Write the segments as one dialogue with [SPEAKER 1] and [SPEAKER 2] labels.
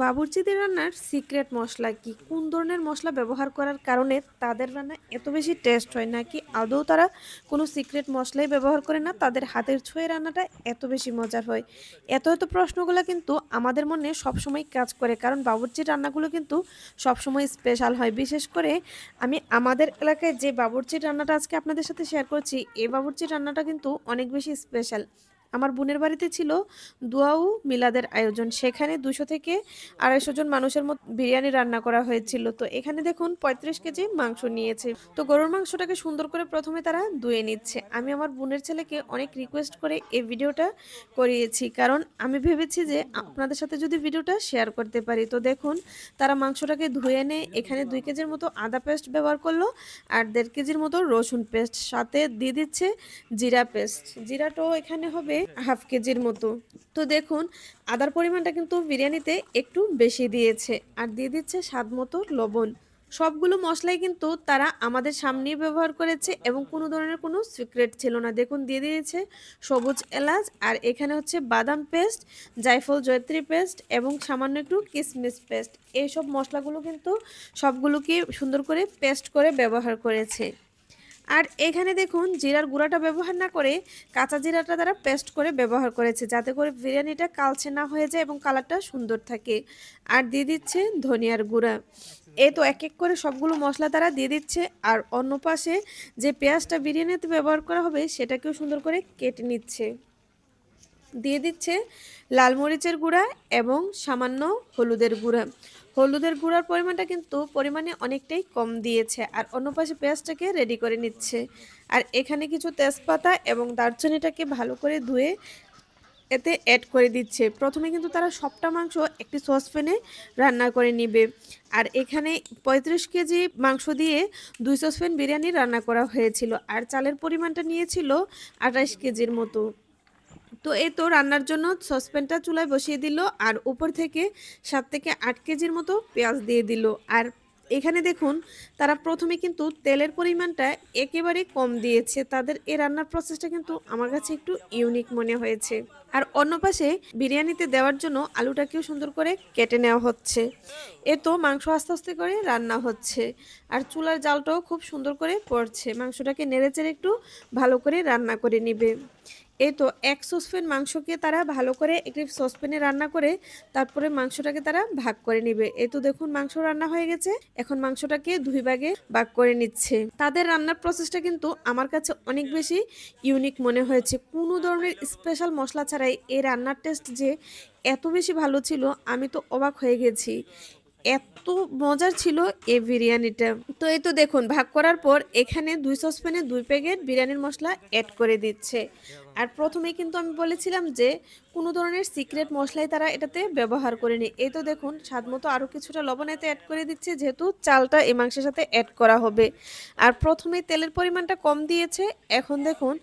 [SPEAKER 1] বাবুর্চিদের রান্নার সিক্রেট মশলা কি? কোন ধরনের মশলা ব্যবহার করার কারণে তাদের রান্না এত বেশি টেস্ট হয়? নাকি আদৌ তারা কোনো সিক্রেট মশলাই ব্যবহার করে না, তাদের হাতের ছোঁয়া রান্নাটা এত বেশি মজার হয়? এত প্রশ্নগুলো কিন্তু আমাদের মনে সবসময় কাজ করে, কারণ বাবুর্চির রান্নাগুলো কিন্তু সবসময় স্পেশাল হয়। বিশেষ করে আমি আমাদের এলাকায় যে বাবুর্চির রান্নাটা আজকে আপনাদের সাথে শেয়ার করছি, এই বাবুর্চির রান্নাটা কিন্তু অনেক বেশি স্পেশাল। আমার বোনের বাড়িতে ছিল দুয়াও মিলাদের আয়োজন। সেখানে ২০০ থেকে ২৫০ জন মানুষের মতো বিরিয়ানি রান্না করা হয়েছিল। তো এখানে দেখুন ৩৫ কেজি মাংস নিয়েছে। তো গরুর মাংসটাকে সুন্দর করে প্রথমে তারা ধুয়ে নিচ্ছে। আমি আমার বোনের ছেলেকে অনেক রিকোয়েস্ট করে এই ভিডিওটা করিয়েছি, কারণ আমি ভেবেছি যে আপনাদের সাথে যদি ভিডিওটা শেয়ার করতে পারি। তো দেখুন তারা মাংসটাকে ধুয়ে এনে এখানে ২ কেজির মতো আদা পেস্ট ব্যবহার করলো, আর ১.৫ কেজির মতো রসুন পেস্ট, সাথে দিয়ে দিচ্ছে জিরা পেস্ট। জিরাটাও এখানে হবে ১/২ কেজির মতো। তো দেখুন আদার পরিমাণটা কিন্তু বিরিয়ানিতে একটু বেশি দিয়েছে, আর দিয়ে দিচ্ছে স্বাদ মতো লবণ। সবগুলো মশলাই কিন্তু তারা আমাদের সামনেই ব্যবহার করেছে এবং কোনো ধরনের কোনো সিক্রেট ছিল না। দেখুন দিয়ে দিয়েছে সবুজ এলাচ, আর এখানে হচ্ছে বাদাম পেস্ট, জায়ফল জয়ত্রী পেস্ট এবং সামান্য একটু কিশমিশ পেস্ট। এইসব মশলাগুলো কিন্তু সবগুলোকে সুন্দর করে পেস্ট করে ব্যবহার করেছে। আর এখানে দেখুন জিরার গুঁড়াটা ব্যবহার না করে কাঁচা জিরাটা তারা পেস্ট করে ব্যবহার করেছে, যাতে করে বিরিয়ানিটা কালচে না হয়ে যায় এবং কালারটা সুন্দর থাকে। আর দিয়ে দিচ্ছে ধনিয়ার গুঁড়া। এই তো এক এক করে সবগুলো মশলা তারা দিয়ে দিচ্ছে। আর অন্য পাশে যে পেঁয়াজটা বিরিয়ানিতে ব্যবহার করা হবে সেটাকেও সুন্দর করে কেটে নিচ্ছে। দিয়ে দিচ্ছে লাল মরিচের গুঁড়া এবং সামান্য হলুদের গুঁড়া। হলুদের গুঁড়ার পরিমাণটা কিন্তু পরিমাণে অনেকটাই কম দিয়েছে। আর অন্য পাশে পেঁয়াজটাকে রেডি করে নিচ্ছে। আর এখানে কিছু তেজপাতা এবং দারচিনিটাকে ভালো করে ধুয়ে এতে অ্যাড করে দিচ্ছে। প্রথমে কিন্তু তারা সবটা মাংস একটি সসপ্যানে রান্না করে নিবে। আর এখানে ৩৫ কেজি মাংস দিয়ে ২ সসপ্যান বিরিয়ানি রান্না করা হয়েছিল, আর চালের পরিমাণটা নিয়েছিল ২৮ কেজির মতো। তো এই তো রান্নার জন্য সসপ্যানটা চুলায় বসিয়ে দিল, আর উপর থেকে ৭ থেকে ৮ কেজির মতো পেঁয়াজ দিয়ে দিল। আর এখানে দেখুন তারা প্রথমে কিন্তু তেলের পরিমাণটা একেবারে কম দিয়েছে। তাদের এই রান্নার প্রসেসটা কিন্তু আমার কাছে একটু ইউনিক মনে হয়েছে। আর অন্য পাশে বিরিয়ানিতে দেওয়ার জন্য আলুটাকেও সুন্দর করে কেটে নেওয়া হচ্ছে। এ তো মাংস আস্তে আস্তে করে রান্না হচ্ছে, আর চুলার জালটাও খুব সুন্দর করে পড়ছে। মাংসটাকে নেড়েচেড়ে একটু ভালো করে রান্না করে নিবে। এই তো এক সসপ্যান মাংসকে তারা ভালো করে একটি সসপ্যানে রান্না করে তারপরে মাংসটাকে তারা ভাগ করে নিবে। এই তো দেখুন মাংস রান্না হয়ে গেছে। এখন মাংসটাকে ২ ভাগে ভাগ করে নিচ্ছে। তাদের রান্নার প্রসেসটা কিন্তু আমার কাছে অনেক বেশি ইউনিক মনে হয়েছে। কোনো ধরনের স্পেশাল মশলা ছাড়াই এই রান্নার টেস্ট যে এত বেশি ভালো ছিল, আমি তো অবাক হয়ে গেছি। এত মজার ছিল এই বিরিয়ানিটা। তো এই তো দেখুন ভাগ করার পর এখানে ২ সসপ্যানে ২ প্যাকেট বিরিয়ানির মশলা এড করে দিচ্ছে। আর প্রথমেই কিন্তু আমি বলেছিলাম যে কোনো ধরনের সিক্রেট মশলাই তারা এটাতে ব্যবহার করেনি। এই তো দেখুন স্বাদমতো আরও কিছুটা লবণ এতে অ্যাড করে দিচ্ছে, যেহেতু চালটা এই মাংসের সাথে অ্যাড করা হবে। আর প্রথমেই তেলের পরিমাণটা কম দিয়েছে। এখন দেখুন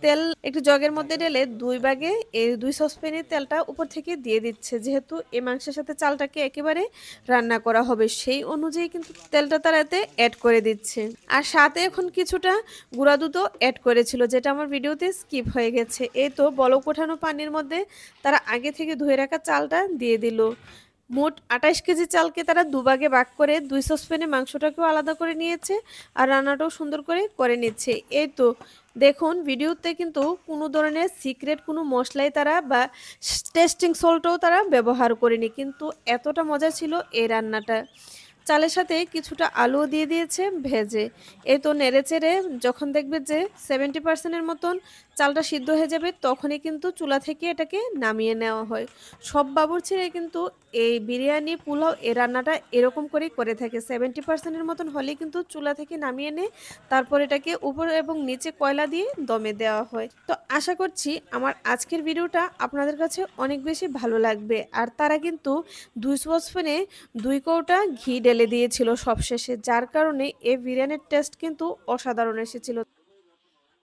[SPEAKER 1] তেল একটু জগের মধ্যে ঢেলে ২ ভাগে এই ২ সসপ্যানের তেলটা উপর থেকে দিয়ে দিচ্ছে। যেহেতু এই মাংসের সাথে চালটাকে একেবারে রান্না করা হবে, সেই অনুযায়ী কিন্তু তেলটা তারা এতে অ্যাড করে দিচ্ছে। আর সাথে এখন কিছুটা গুঁড়া দুধও অ্যাড করেছিল, যেটা আমার ভিডিওতে স্কিপ হয়ে গেছে। এই তো বলক ওঠানো পানির মধ্যে তারা আগে থেকে ধুয়ে রাখা চালটা দিয়ে দিল। মোট ২৮ কেজি চালকে তারা দুভাগে ভাগ করে ২ সসপ্যানে মাংসটাকেও আলাদা করে নিয়েছে, আর রান্নাটাও সুন্দর করে করে নিচ্ছে। এই তো দেখুন ভিডিওতে কিন্তু কোনো ধরনের সিক্রেট কোনো মশলাই তারা বা টেস্টিং সল্টও তারা ব্যবহার করেনি, কিন্তু এতটা মজা ছিল এই রান্নাটা। চালের সাথে কিছুটা আলুও দিয়ে দিয়েছে ভেজে। এই তো নেড়েচেড়ে যখন দেখবে যে 70% এর মতন চালটা সিদ্ধ হয়ে যাবে, তখনই কিন্তু চুলা থেকে এটাকে নামিয়ে নেওয়া হয়। সব বাবুর্চিরাই কিন্তু এই বিরিয়ানি, পোলাও এই রান্নাটা এরকম করেই করে থাকে। 70% এর মতন হলেই কিন্তু চুলা থেকে নামিয়ে এনে তারপর এটাকে উপর এবং নিচে কয়লা দিয়ে দমে দেওয়া হয়। তো আশা করছি আমার আজকের ভিডিওটা আপনাদের কাছে অনেক বেশি ভালো লাগবে। আর তারা কিন্তু ২ সসপ্যানে ২ কৌটা ঘি ঢেলে দিয়েছিল সবশেষে, যার কারণে এই বিরিয়ানির টেস্ট কিন্তু অসাধারণ এসেছিল।